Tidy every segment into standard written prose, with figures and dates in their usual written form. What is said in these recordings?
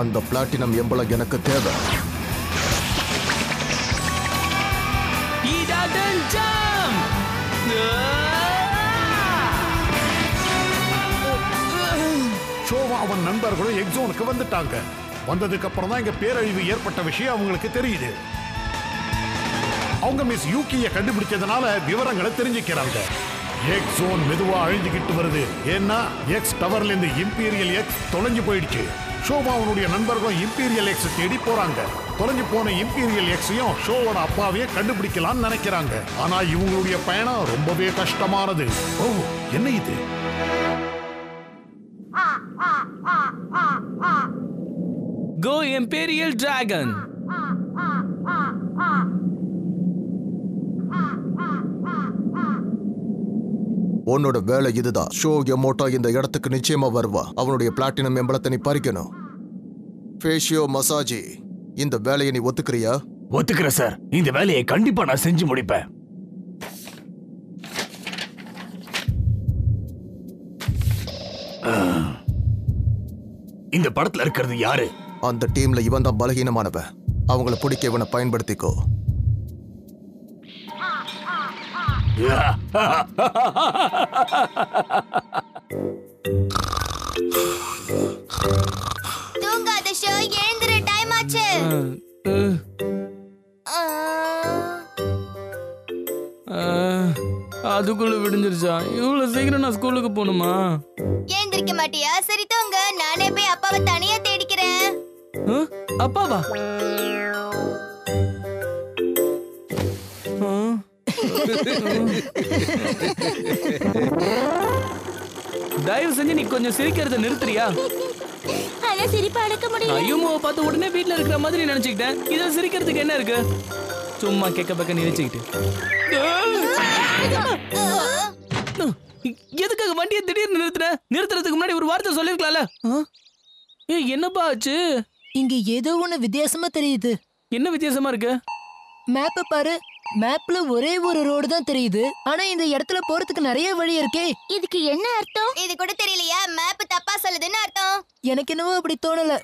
அந்த platinum emblem எனக்கு தேவை. ஷோவா அவன் நண்பர்களும் எக்ஸோனுக்கு வந்துட்டாங்க. வந்ததுக்கு அப்புறம் தான் இங்க பேரழிவு ஏற்பட்ட விஷயம் அவங்களுக்கு தெரியுது. அவங்க மிஸ் யூகியை கண்டுபிடிச்சதுனால விவரங்களை தெரிஞ்சுக்கிறாங்க. எக்ஸ் ஜோன் மெதுவா அழிஞ்சுக்கிட்டு வருது. ஏன்னா எக்ஸ் டவர்ல இருந்து இம்பீரியல் எக்ஸ் தொலைஞ்சு போயிடுச்சு. ஷோவா அவனுடைய நண்பர்களும் இம்பீரியல் எக்ஸ் தேடி போறாங்க. தொலைஞ்சு போன இம்பீரியல் எக்ஸையும் ஷோவோட அப்பாவையே கண்டுபிடிக்கலாம்னு நினைக்கிறாங்க. ஆனா இவங்களுடைய பயணம் ரொம்பவே கஷ்டமானது. ஓ, என்ன இது? Go Imperial Dragon. உன்னோட வேலை இதுதான். ஷோ எமோட்டோ இந்த இடத்துக்கு நிச்சயமா வருவா. அவனுடைய பிளாட்டினம் எம்பளத்தை நீ பறிக்கணும். ஃபேஷியோ மசாஜி, இந்த வேலையை நீ ஒத்துக்கிறியா? ஒத்துக்கிறேன் சார். இந்த வேலையை கண்டிப்பா நான் செஞ்சு முடிப்பேன். இந்த படத்துல இருக்கிறது யாரு? அந்த டீம்ல இவன் தான் பலகீனமானவன். அவங்கள பிடிக்க இவனை பயன்படுத்திக்கோ. தூங்காத ஷோ, எழுந்திரு, டைம் ஆச்சு. அதுக்குள்ள விடிஞ்சிருச்சா? இவ்வளவு சீக்கிரம் நான் ஸ்கூலுக்கு போகணுமா? எழுந்திருக்க மாட்டியா? சரி தூங்க, நானே போய் அப்பாவை தனியா தேடிக்கிறேன். அப்பாவா? தயவு செஞ்சு நீ கொஞ்சம் சிரிக்கிறத நிறுத்துறியா? ஆனா சிரிப்பு அடக்க முடியல. ஐயோமோ பார்த்து உடனே வீட்ல இருக்கிற மாதிரி நினைச்சுக்கிட்டேன். இத சிரிக்கிறதுக்கு என்ன இருக்கு? சும்மா கேட்க பக்க நினைச்சுக்கிட்டு எதுக்காக வண்டியை திடீர்னு நிறுத்துறதுக்கு முன்னாடி ஒரு வார்த்தை சொல்லிருக்கலாம்ல? என்னப்பா ஆச்சு? இங்க ஏதோ ஒண்ணு வித்தியாசமா தெரியுது. என்ன வித்தியாசமா இருக்கு? மேப்ப பாரு. மேப்ல ஒரே ஒரு ரோடு தான் தெரியுது. ஆனா இந்த இடத்துல போறதுக்கு நிறைய வழி இருக்கே. இதுக்கு என்ன அர்த்தம்? இது கூட தெரியலையா? மேப் தப்பா சொல்லுதுன்னு அர்த்தம். எனக்கு என்னவோ அப்படி தோணல.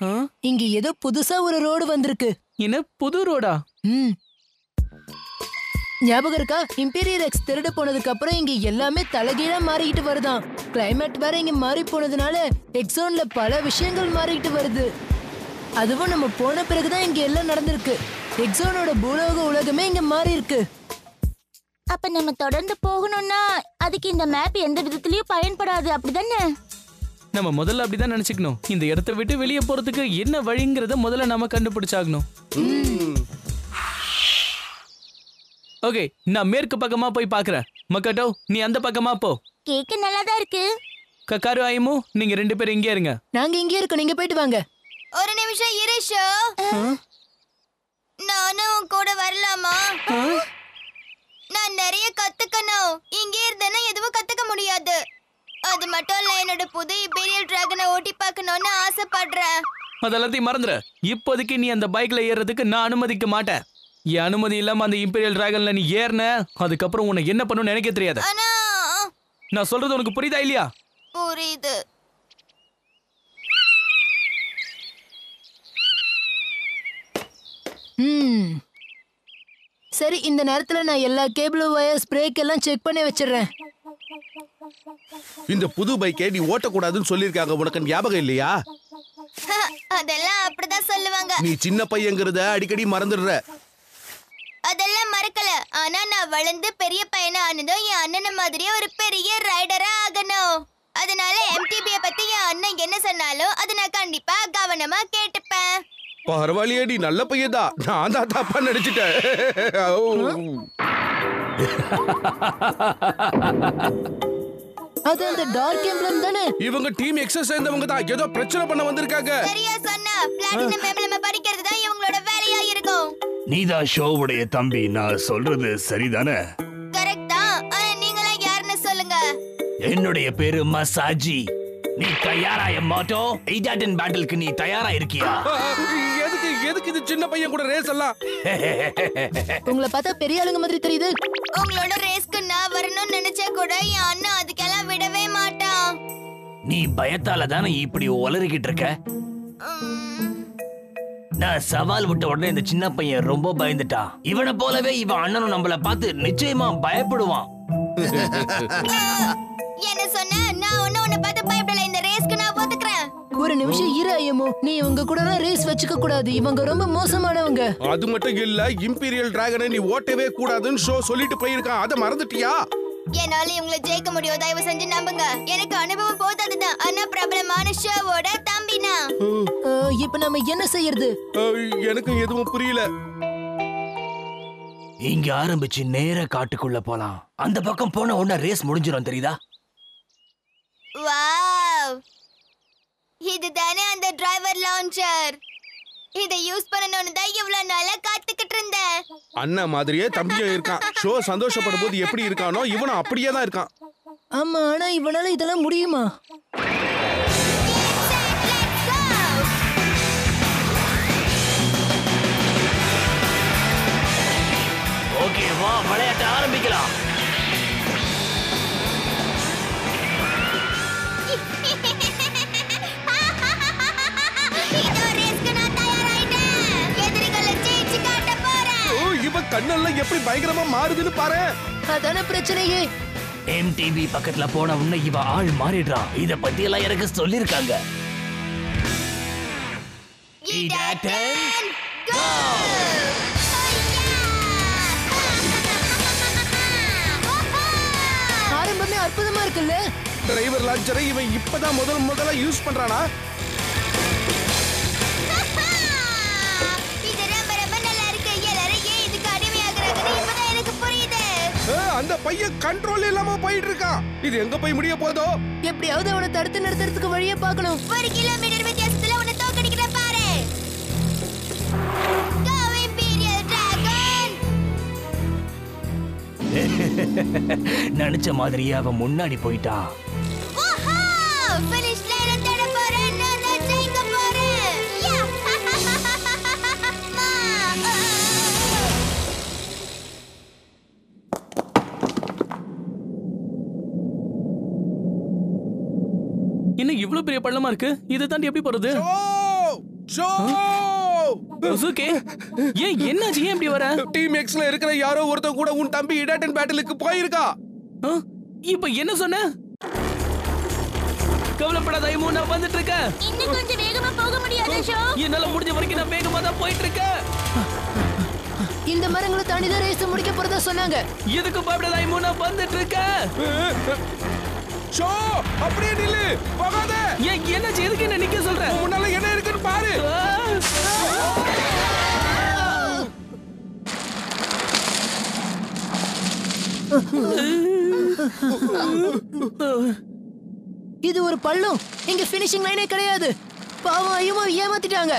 இங்க ஏதோ புதுசா ஒரு ரோடு வந்திருக்கு. என்ன புது ரோடா? ஞாபகம் இருக்கா? இம்பீரியல் எக்ஸ் திருட போனதுக்கு அப்புறம் இங்க எல்லாமே தலைகீழா மாறிக்கிட்டு வருதாம். கிளைமேட் வேற இங்க மாறி போனதுனால எக்ஸோன்ல பல விஷயங்கள் மாறிக்கிட்டு வருது. அதுவும் நம்ம போன பிறகுதான் இங்க எல்லாம் நடந்திருக்கு. எக்ஸோனோட பூலோக உலகமே இங்க மாறி இருக்கு. அப்ப நம்ம தொடர்ந்து போகணும்னா அதுக்கு இந்த மேப் எந்த விதத்திலயும் பயன்படாது, அப்படிதானே? நம்ம முதல்ல அப்படிதான் நினைச்சுக்கணும். இந்த இடத்தை விட்டு வெளியே போறதுக்கு என்ன வழிங்கிறத முதல்ல நாம கண்டுபிடிச்சாகணும். ஓகே, நான் மேற்கு பக்கமா போய் பாக்குறேன். மக்கட்டோ, நீ அந்த பக்கமா போ. கேக்க நல்லாதான் இருக்கு. கக்காரு ஐமு, நீங்க 2 பேரும் இங்கே இருங்க. நாங்க இங்கே இருக்கோம், நீங்க போயிட்டு வாங்க. ஒரு நிமிஷம் இரு ஷோ. நானும் உன் கூட வரலாமா? நான் நிறைய கத்துக்கணும். இங்கே இருந்தேன்னா எதுவும் கத்துக்க முடியாது. அது மட்டும் இல்ல, என்னோட புது இம்பீரியல் டிராகனை ஓட்டி பார்க்கணும்னு ஆசைப்படுறேன். அதெல்லாத்தையும் மறந்துற. இப்போதைக்கு நீ அந்த பைக்ல ஏறதுக்கு நான் அனுமதிக்க மாட்டேன். என் அனுமதி இல்லாம அந்த இம்பீரியல் டிராகன்ல நீ ஏறின, அதுக்கப்புறம் உன்னை என்ன பண்ணணும்னு நினைக்க தெரியாது. நான் சொல்றது உனக்கு புரியுதா இல்லையா? புரியுது. சரி, இந்த நேரத்துல நான் எல்லா கேபிள் வயர்ஸ் பிரேக் எல்லாம் செக் பண்ணி வச்சிடுறேன். இந்த புது பைக்கை நீ ஓட்டக்கூடாதுன்னு சொல்லிருக்காங்க, உனக்கு ஞாபகம் இல்லையா? அதெல்லாம் அப்படிதான் சொல்லுவாங்க. நீ சின்ன பையங்கிறத அடிக்கடி மறந்துடுற. அதெல்லாம் மறக்கல. ஆனா நான் வளர்ந்து பெரிய பையனா ஆனதும் என் அண்ணனை மாதிரியே ஒரு பெரிய ரைடரா ஆகணும். அதனால எம்டிபியை பத்தி என் அண்ணன் என்ன சொன்னாலும் அதை நான் கண்டிப்பா கவனமா கேட்டுப்பேன். பரவாயில்லையே, நீ நல்ல பையதான். நான் தான் தப்பா நடிச்சிட்டேன். அது அந்த டார்க் எம்ப்ளம் தானே? இவங்க டீம் எக்ஸஸ் சேர்ந்தவங்க தான். ஏதோ பிரச்சனை பண்ண வந்திருக்காங்க. சரியா சொன்னா. பிளாட்டினம் எம்ப்ளம் பறிக்கிறது தான் இவங்களோட வேலையா இருக்கும். நீதான் ஷோவுடைய தம்பி. நான் சொல்றது சரிதானே? கரெக்ட் தான். ஆனா நீங்களாம் யாருன்னு சொல்லுங்க. என்னுடைய பேரு மசாஜி. நீ தயாரா எம்மாட்டோ? எய்டாடன் பேட்டிலுக்கு நீ தயாரா இருக்கியா? எதுக்கு இது சின்ன பையன் கூட ரேஸ் எல்லாம்? உங்களை பார்த்தா பெரிய ஆளுங்க மாதிரி தெரியுது. உங்களோட ரேஸ்க்கு நான் வரணும்னு நினைச்சா கூட என் அண்ணன் அதுக்கெல்லாம் விடவே மாட்டான். நீ பயத்தால தானே இப்படி உளறிக்கிட்டு இருக்க? நான் சவால் விட்ட உடனே இந்த சின்ன பையன் ரொம்ப பயந்துட்டான். இவனை போலவே இவன் அண்ணனும் நம்மள பார்த்து நிச்சயமா பயப்படுவான். என்ன சொன்ன? நான் உன்னை பார்த்து பயப்படல. இந்த ரேஸ்க்கு நான் ஒத்துக்கிறேன். ஒரு நிமிஷம் இரு ஐயமோ, நீ இவங்க கூட ரேஸ் வச்சுக்க கூடாது. இவங்க ரொம்ப மோசமானவங்க. அது மட்டும் இல்ல, இம்பீரியல் டிராகனை நீ ஓட்டவே கூடாதுன்னு ஷோ சொல்லிட்டு போயிருக்கான். அதை மறந்துட்டியா? என்னால இவங்களை ஜெயிக்க முடியும். தயவு செஞ்சு நம்புங்க. எனக்கு அனுபவம் போதாதுதான். ஆனா பிரபலமான ஷோவோட தம்பினா. இப்ப நம்ம என்ன செய்யறது? எனக்கு எதுவும் புரியல. இங்க ஆரம்பிச்சு நேர காட்டுக்குள்ள போலாம். அந்த பக்கம் போன உடனே ரேஸ் முடிஞ்சிடும், தெரியுதா? வாவ், இதுதானே அந்த டிரைவர் லான்ச்சர். இதை யூஸ் பண்ணணும்னு தான் இவ்வளவு நாளா காத்துக்கிட்டு இருந்தேன். அண்ணன் மாதிரியே தம்பியும் இருக்கான். ஷோ சந்தோஷப்படும் போது எப்படி இருக்கானோ இவனும் அப்படியே தான் இருக்கான். ஆமா, ஆனா இவனால இதெல்லாம் முடியுமா? ஓகே, வா விளையாட்ட ஆரம்பிக்கலாம். இவன் கண்ணெல்லாம் எப்படி பயங்கரமா மாறுதுன்னு பாரு. அதான பிரச்சனையே. MTV பக்கத்துல போன உடனே இவ ஆள் மாறிடுறான். இத பத்தி எல்லாம் எனக்கு சொல்லிருக்காங்க. ஆரம்பமே அற்புதமா இருக்குல்ல? டிரைவர் லான்ச்சரை இவன் இப்பதான் முதல்ல யூஸ் பண்றானா? அந்த பையன் கண்ட்ரோல் இல்லாம போயிட்டு இருக்கான். இது எங்க போய் முடிய போதோ? எப்படியாவது அவனை தடுத்து நிறுத்துறதுக்கு வழியை பார்க்கணும். 1 கிலோமீட்டர் வித்தியாசத்துல உன்னை தோக்கடிக்கிற பாரு. Go Imperial Dragon. நினைச்ச மாதிரியே அவன் முன்னாடி போயிட்டான். Finish line அட போறேன். நான் ஜெயிக்க போறேன். என்ன இவ்வளவு பெரிய பள்ளமா இருக்கு? இதை தாண்டி எப்படி போறது? சுசுகி, ஏன் என்னாச்சு? ஏன் இப்படி வர? டீம் எக்ஸ்ல இருக்கிற யாரோ ஒருத்தன் கூட உன் தம்பி இடாட்டன் பேட்டிலுக்கு போயிருக்கா. இப்ப என்ன சொன்ன? கவலைப்படாத ஐமோ, நான் வந்துட்டு இருக்கேன். இன்னும் கொஞ்சம் வேகமா போக முடியாது ஷோ. என்னால முடிஞ்ச வரைக்கும் நான் வேகமா தான் போயிட்டு இருக்கேன். இந்த மரங்களை தாண்டி தான் ரேஸ் முடிக்க போறதா சொன்னாங்க. எதுக்கு பயப்படாத ஐமோ, நான் வந்துட்டு இருக்கேன். ஷோ, அப்படியே நில்லு, போகாத. ஏன் என்னாச்சு? எதுக்கு என்ன நிக்க சொல்ற? முன்னால என்ன இருக்குன்னு பாரு. இது ஒரு பள்ளம். இங்க ஃபினிஷிங் லைனே கிடையாது. பாவம் ஐயோ, ஏமாத்திட்டாங்க.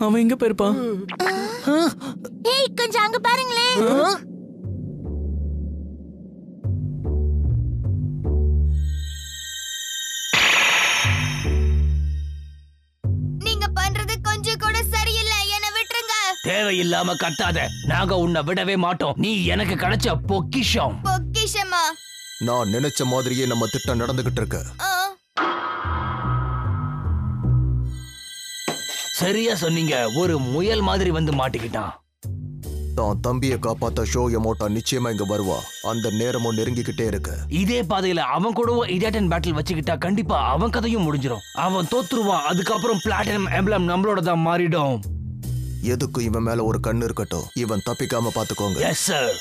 அவன் எங்க போயிருப்பான்? ஏய், கொஞ்சம் அங்க பாருங்களே. நீங்க பண்றது கொஞ்சம் கூட சரியில்லை. என்ன விட்டுருங்க. தேவையில்லாம கத்தாத. நாங்க உன்னை விடவே மாட்டோம். நீ எனக்கு கிடைச்ச பொக்கிஷம். பொக்கிஷமா? நான் நினைச்ச மாதிரியே நம்ம திட்டம் நடந்துகிட்டு இருக்கு. சரியா சொன்னீங்க. ஒரு முயல் மாதிரி வந்து மாட்டிக்கிட்டான். தான் தம்பியை காப்பாத்த ஷோயமோட்டோ நிச்சயமா இங்க வருவா. அந்த நேரமும் நெருங்கிக்கிட்டே இருக்கு. இதே பாதையில அவன் கூடவும் இடாட்டன் பேட்டில் வச்சுக்கிட்டா கண்டிப்பா அவன் கதையும் முடிஞ்சிடும். அவன் தோத்துருவான். அதுக்கப்புறம் பிளாட்டினம் எம்ப்ளம் நம்மளோட தான் மாறிடும். எதுக்கும் இவன் மேல ஒரு கண்ணு இருக்கட்டும். இவன் தப்பிக்காம பாத்துக்கோங்க. Yes sir.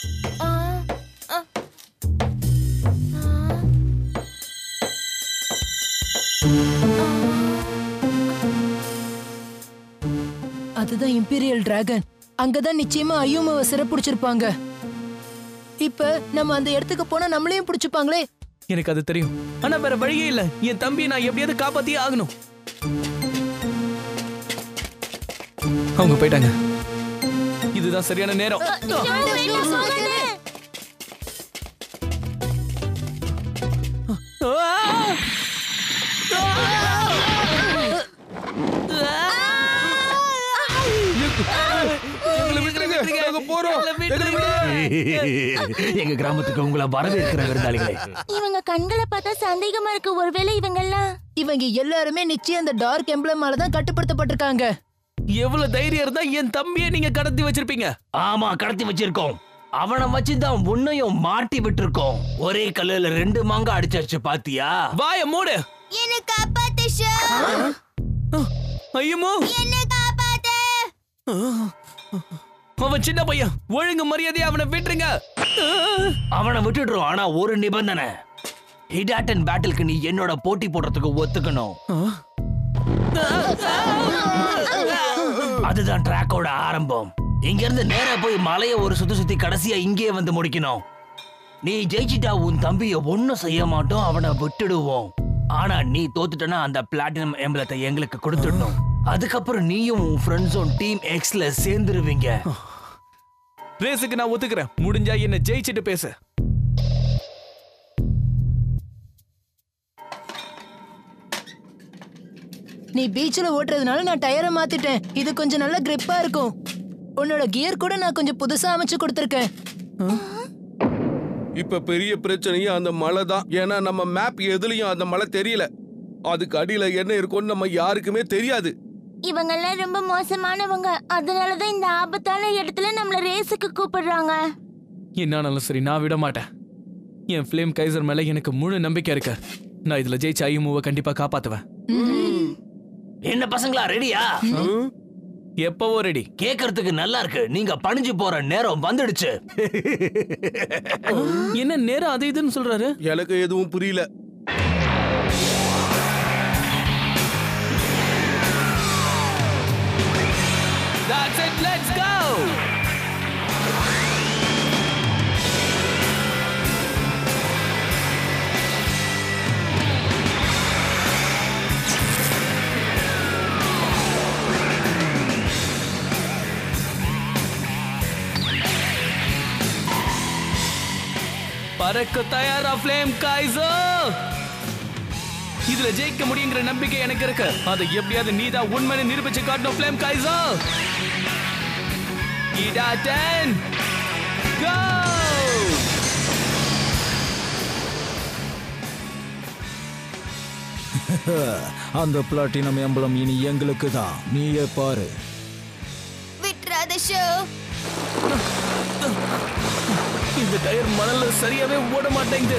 அதுதான் இம்பீரியல் டிராகன். அங்கதான் நிச்சயமா ஐயோமாவை சிறப்புடிச்சிருப்பாங்க. இப்ப நம்ம அந்த இடத்துக்கு போனா நம்மளையும் பிடிச்சுப்பாங்களே. எனக்கு அது தெரியும். ஆனா வேற வழியே இல்ல. என் தம்பியை நான் எப்படியாவது காப்பாத்தியே ஆகணும். அவங்க போயிட்டாங்க. இதுதான் சரியான நேரம். எங்களை விட்டுருங்க. விட்டுருங்க. நாங்க போறோம். எங்களை விட்டுருங்க. எங்க கிராமத்துக்கு உங்களை வரவேற்கிற விருந்தாளிகளே. இவங்க கண்களை பார்த்தா சந்தேகமா இருக்கு. ஒருவேளை இவங்க எல்லாருமே நிச்சயம் அந்த டார்க் எம்ப்ளமால தான் கட்டுப்படுத்தப்பட்டிருக்காங்க. எவ்வளவு தைரியம் இருந்தா என் தம்பியை நீங்க கடத்தி வச்சிருப்பீங்க. ஆமா, கடத்தி வச்சிருக்கோம். அவனை வச்சுதான் உன்னையும் மாட்டி விட்டுருக்கோம். ஒரே கல்லுல 2 மாங்காய் அடிச்சாச்சு பாத்தியா? வாய மூடு. என்ன காப்பாத்து ஷோ. ஐயமோ, என்ன காப்பாத்து. அவன் சின்ன பையன். ஒழுங்கு மரியாதையா அவனை விட்டுருங்க. அவனை விட்டுடுறோம். ஆனா ஒரு நிபந்தனை. ஹிடாட்டன் பேட்டிலுக்கு நீ என்னோட போட்டி போடுறதுக்கு ஒத்துக்கணும். அதுதான் ட்ராக்கோட ஆரம்பம். இங்க இருந்து நேரா போய் மலைய ஒரு சுத்தி கடைசியா இங்கேயே வந்து முடிக்கணும். நீ ஜெயிச்சிட்டா உன் தம்பிய ஒன்னும் செய்ய மாட்டோம், அவனை விட்டுடுவோம். ஆனா நீ தோத்துட்டனா அந்த பிளாட்டினம் எம்பளத்தை எங்களுக்கு கொடுத்துடணும். அதுக்கப்புறம் நீயும் உன் ஃப்ரெண்ட்ஸும் டீம் எக்ஸ்ல சேர்ந்துருவீங்க. ரேஸுக்கு நான் ஒத்துக்கிறேன். முடிஞ்சா என்ன ஜெயிச்சிட்டு பேசு. நீ பீச்ல ஓட்டுறதுனால நான் டயரை மாத்திட்டேன். இது கொஞ்சம் நல்ல கிரிப்பா இருக்கும். உன்னோட கியர் கூட நான் கொஞ்சம் புதுசா அமைச்சு கொடுத்திருக்கேன். இப்ப பெரிய பிரச்சனையும் அந்த மலை தான். ஏன்னா நம்ம மேப் எதுலயும் அந்த மலை தெரியல. அதுக்கு அடியில என்ன இருக்கும்னு நம்ம யாருக்குமே தெரியாது. இவங்கெல்லாம் ரொம்ப மோசமானவங்க. அதனாலதான் இந்த ஆபத்தான இடத்துல நம்மள ரேஸுக்கு கூப்பிடுறாங்க. என்னானாலும் சரி, நான் விட மாட்டேன். என் ஃப்ளேம் கைசர் மேல எனக்கு முழு நம்பிக்கை இருக்கு. நான் இதுல ஜெயிச்சு ஐயமுவை கண்டிப்பா காப்பாத்துவேன். என்ன பசங்களா, ரெடியா? எப்பவோ ரெடி. கேக்குறதுக்கு நல்லா இருக்கு. நீங்க பணிஞ்சு போற நேரம் வந்துடுச்சு. என்ன நேரம் அது இதுன்னு சொல்றாரு? எனக்கு எதுவும் புரியல. That's it, let's go. பறக்க தயாரா ஃப்ளேம் கைசர். இதுல ஜெயிக்க முடியுங்கிற நம்பிக்கை எனக்கு இருக்கு. அதை எப்படியாவது நீதான் உண்மையை நிரூபிச்சு காட்டணும் ஃப்ளேம் கைசர். ஹிடாட்டன் கோ. அந்த பிளாட்டினம் எம்பளம் இனி எங்களுக்கு தான். நீயே பாரு. விட்றாத ஷோ. இந்த டயர் மணல்ல சரியாவே ஓட மாட்டேங்குது.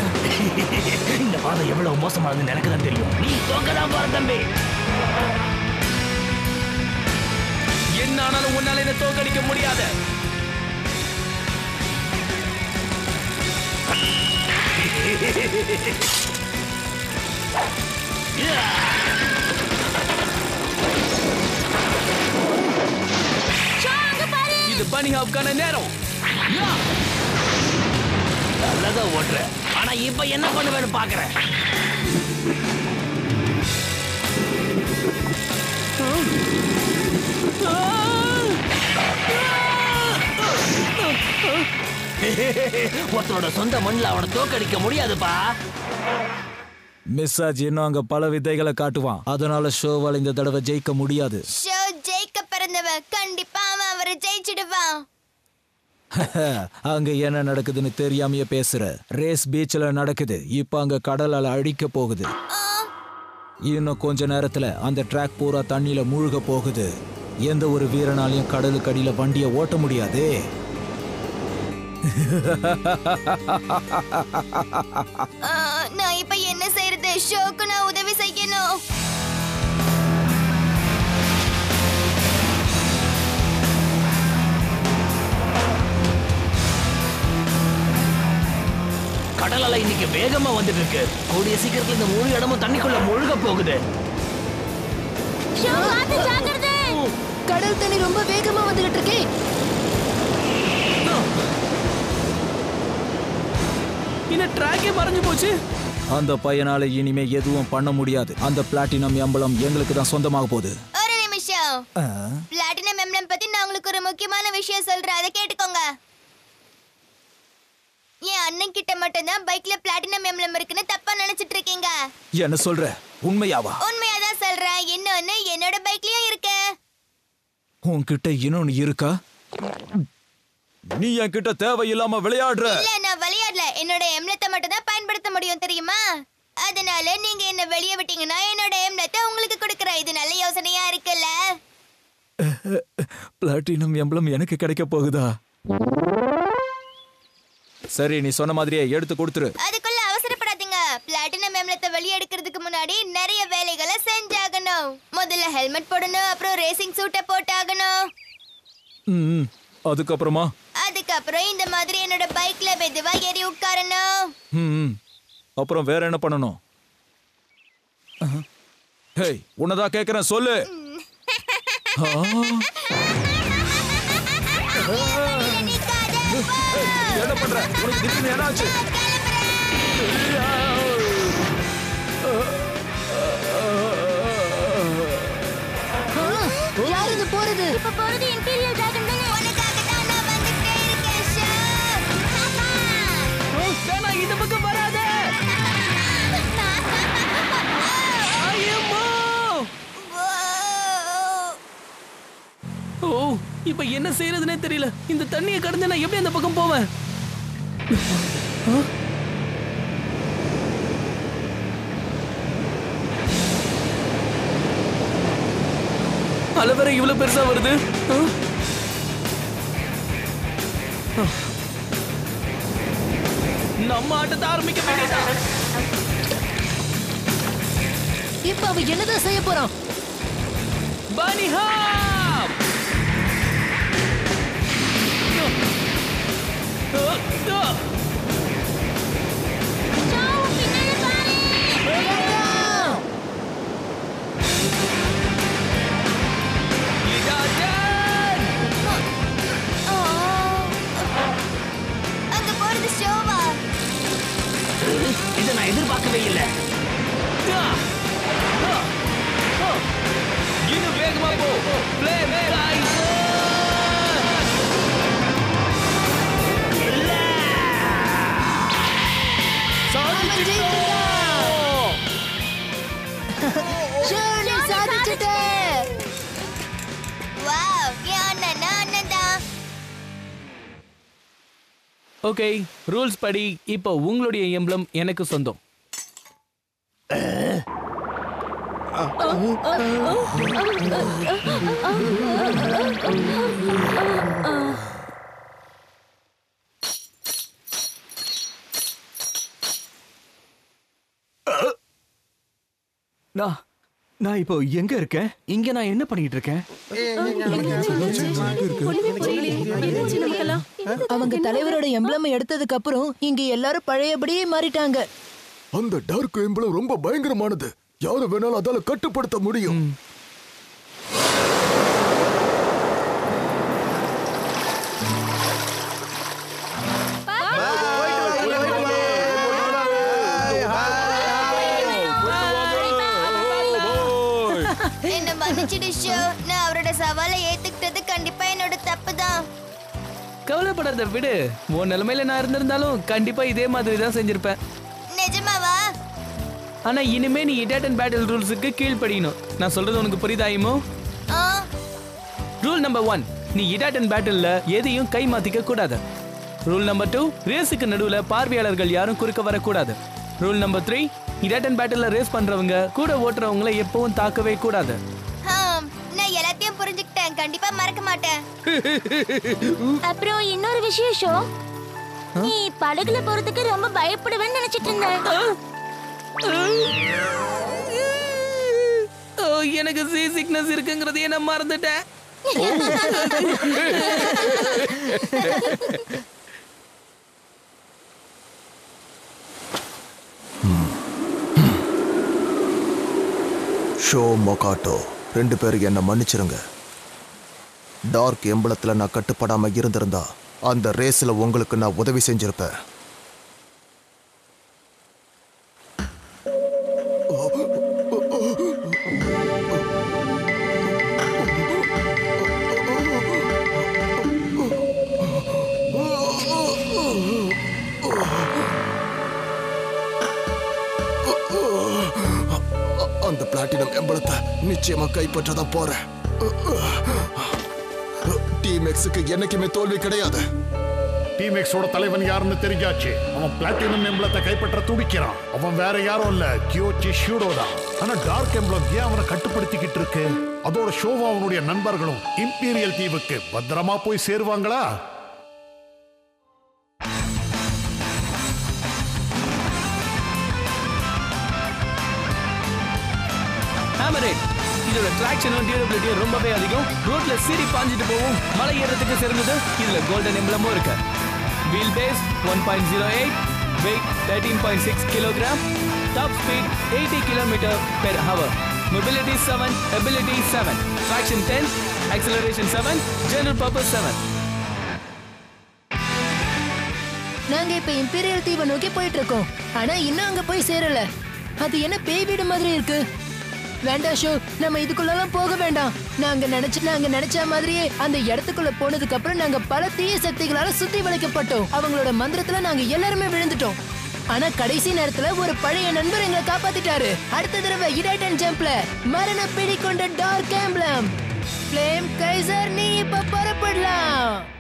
இந்த பாதை எவ்வளவு மோசமானதுன்னு எனக்கு தான் தெரியும். நீ தோக்கதான் பாரு தம்பி. என்ன ஆனாலும் உன்னால என்ன தோக்கடிக்க முடியாது. இது பனி ஹாப்கான நேரம். நல்லதா ஓட்டுற. ஆனா இப்ப என்ன பண்ணுவேன்னு பாக்குறேன். ஒருத்தரோட சொந்த மண்ணில் அவனை தோக்கடிக்க முடியாதுப்பா. மிஸ்ஸாஜ் இன்னும் அங்க பல வித்தைகளை காட்டுவான். அதனால ஷோவால் இந்த தடவை ஜெயிக்க முடியாது. ஷோ ஜெயிக்க பிறந்தவன். கண்டிப்பா அவன் அவரை ஜெயிச்சிடுவான். அங்க என்ன நடக்குதுன்னு தெரியாமையே பேசுற. ரேஸ் பீச்ல நடக்குது. இப்ப அங்க கடலால அழிக்க போகுது. இன்னும் கொஞ்ச நேரத்துல அந்த ட்ராக் பூரா தண்ணியில மூழ்க போகுது. எந்த ஒரு வீரனாலையும் கடலுக்கு அடியில வண்டியை ஓட்ட முடியாது. நான் இப்ப என்ன செய்யறது? ஷோக்கு நான் உதவி செய்யணும். கடல் அலை இன்னைக்கு வேகமா வந்துட்டு இருக்கு. கூடிய சீக்கிரத்துல இந்த முழு இடமும் தண்ணிக்குள்ள முழுக போகுது. கடல் தண்ணி ரொம்ப வேகமா வந்துகிட்டு இருக்கே. இந்த ட்ராக்கே மறைஞ்சு போச்சு. அந்த பையனால இனிமே எதுவும் பண்ண முடியாது. அந்த பிளாட்டினம் எம்பளம் எங்களுக்கு தான் சொந்தமாக போகுது. ஒரு நிமிஷம். பிளாட்டினம் எம்பளம் பத்தி நான் உங்களுக்கு ஒரு முக்கியமான விஷயம் சொல்றேன். அதை கேட்டுக்கோங்க. என் அண்ணன் கிட்ட மட்டும் தான் பைக்ல பிளாட்டினம் எம்பளம் இருக்குன்னு தப்பா நினைச்சிட்டு இருக்கீங்க. என்ன சொல்ற? உண்மையாவா? உண்மையாதான் சொல்றேன். இன்னொன்னு என்னோட பைக்லயும் இருக்கு. உன்கிட்ட இன்னொன்னு இருக்கா? நீ என்கிட்ட தேவையில்லாம விளையாடுற. இல்ல நான் விளையாடல. என்னோட எம்லத்தை மட்டும் தான் பயன்படுத்த முடியும் தெரியுமா? அதனால நீங்க என்ன வெளியே விட்டீங்கன்னா என்னோட எம்லத்தை உங்களுக்கு கொடுக்கறேன். இது நல்ல யோசனையா இருக்குல்ல? பிளாட்டினம் எம்பளம் எனக்கு கிடைக்க போகுதா? சரி, நீ சொன்ன மாதிரியே எடுத்து கொடுத்துரு. அதுக்குள்ள அவசரப்படாதீங்க. பிளாட்டினம் எம்லத்தை வெளியே எடுக்கிறதுக்கு முன்னாடி நிறைய வேலைகளை செஞ்சாகணும். முதல்ல ஹெல்மெட் போடணும், அப்புறம் ரேசிங் சூட்டை போட்டாகணும். அதுக்கப்புறம் இந்த மாதிரி என்னோட பைக்ல மெதுவா ஏறி உட்காரணும். அப்புறம் வேற என்ன பண்ணணும்? ஹேய், உன்னதான் கேக்குறேன், சொல்லு. என்ன பண்ற? உனக்கு திடீர்னு என்னாச்சு? யார் இது போறது? இப்ப போறது இம்பீரியல் டிராகன் தானே. உனக்காக தான் நான் வந்துட்டே இருக்கேன் ஷாப். சேனா, இந்த பக்கம் வராத. ஐயம்மா! ஓ, இப்ப என்ன செய்யறதுனே தெரியல. இந்த தண்ணியை கடந்து நான் எப்படி அந்த பக்கம் போவேன்? அலவரை இவ்வளவு பெருசா வருது. நம்ம ஆட்டத்தை ஆரம்பிக்க வேண்டியதா? இப்ப அவ என்னதான் செய்ய போறான்? பனி ஹாப்! அங்க போறது ஷோவா? இதை நான் எதிர்பார்க்கவே இல்லை. இன்னும் வேகமா போ. ப்ளே ஓகே, ரூல்ஸ் படி இப்போ உங்களுடைய எம்பளம் எனக்கு சொந்தம். நான் இப்போ எங்க இருக்கேன்? இங்க நான் என்ன பண்ணிட்டு இருக்கேன்? அவங்க தலைவரோட எம்பளம் எடுத்ததுக்கு அப்புறம் இங்க எல்லாரும் பழையபடியே மாறிட்டாங்க. அந்த டார்க் எம்பளம் ரொம்ப பயங்கரமானது. யாரு வேணாலும் அதால கட்டுப்படுத்த முடியும். என்ன மன்னிச்சிடு ஷோ. நான் அவரோட சவாலை ஏத்துக்கிட்டது கண்டிப்பா என்னோட தப்பு தான். கவலைப்படாத, விடு. உன் நிலைமையில நான் இருந்திருந்தாலும் கண்டிப்பா இதே மாதிரி தான் செஞ்சிருப்பேன். நிஜமாவா? ஆனா இனிமே நீ இடாட் அண்ட் பேட்டில் ரூல்ஸுக்கு கீழ்ப்படியணும். நான் சொல்றது உனக்கு புரியுதாயுமோ? ரூல் நம்பர் 1, நீ இடாட் அண்ட் பேட்டில்ல எதையும் கை மாத்திக்க கூடாது. ரூல் நம்பர் 2, ரேஸுக்கு நடுவுல பார்வையாளர்கள் யாரும் குறுக்க வரக்கூடாது. ரூல் நம்பர் 3, இடாட் அண்ட் பேட்டில்ல ரேஸ் பண்றவங்க கூட ஓட்டுறவங்களை எப்பவும் தாக்கவே கூடாது. நான் எல்லாத்தையும் புரிஞ்சுக்கிட்டேன். கண்டிப்பா மறக்க மாட்டேன். அப்புறம் இன்னொரு விஷயம் ஷோ, நீ படகுல போறதுக்கு ரொம்ப பயப்படுவேன்னு நினைச்சிட்டு இருந்தேன். எனக்கு சீ சிக்னஸ் இருக்குங்கிறதையே நான் மறந்துட்டேன். ஷோ மொகாட்டோ, 2 பேரும் என்ன மன்னிச்சிருங்க. டார்க் எம்பளத்துல நான் கட்டுப்படாம இருந்திருந்தா அந்த ரேஸ்ல உங்களுக்கு நான் உதவி செஞ்சிருப்பேன். அந்த பிளாட்டினம் எம்பளத்தை நிச்சயமா கைப்பற்றதான் போறேன். டீம் எக்ஸுக்கு என்னைக்குமே தோல்வி கிடையாது. டீம் எக்ஸோட தலைவன் யாருன்னு தெரிஞ்சாச்சு. அவன் பிளாட்டினம் எம்பளத்தை கைப்பற்ற துடிக்கிறான். அவன் வேற யாரும் இல்ல, கியோச்சி ஷூடோ தான். ஆனா டார்க் எம்பளம் ஏன் அவனை கட்டுப்படுத்திக்கிட்டு இருக்கு? அதோட ஷோவா அவனுடைய நண்பர்களும் இம்பீரியல் தீவுக்கு பத்திரமா போய் சேருவாங்களா? இதோட டிராக்ஷனும் டியூரபிலிட்டியும் ரொம்பவே அதிகம். ரோட்ல சீரி பாஞ்சிட்டு போகும். மலை ஏறதுக்கு சிறந்தது. இதுல கோல்டன் எம்பளமும் இருக்கு. Wheel base 1.08, weight 13.6 kilogram, top speed 80 km/h, mobility 7, ability 7, traction 10, acceleration 7, general purpose 7. நாங்க இப்ப இம்பீரியல் தீவை நோக்கி போயிட்டு இருக்கோம். ஆனா இன்னும் அங்க போய் சேரல. அது என்ன பேய் வீடு மாதிரி இருக்கு. வேண்டாம் ஷோ, நம்ம இதுக்குள்ளலாம் போக வேண்டாம். நாங்க நினைச்ச மாதிரியே அந்த இடத்துக்குள்ள போனதுக்கு அப்புறம் நாங்க பல தீய சக்திகளால சுத்தி வளைக்கப்பட்டோம். அவங்களோட மந்திரத்துல நாங்க எல்லாருமே விழுந்துட்டோம். ஆனா கடைசி நேரத்துல ஒரு பழைய நண்பர் எங்களை காப்பாத்திட்டாரு. அடுத்த தடவை இடைட்டன் ஜம்ப்ல மரண பிடி கொண்ட டார்க் எம்பளம் ஃப்ளேம் கைசர் நீ இப்ப புறப்படலாம்.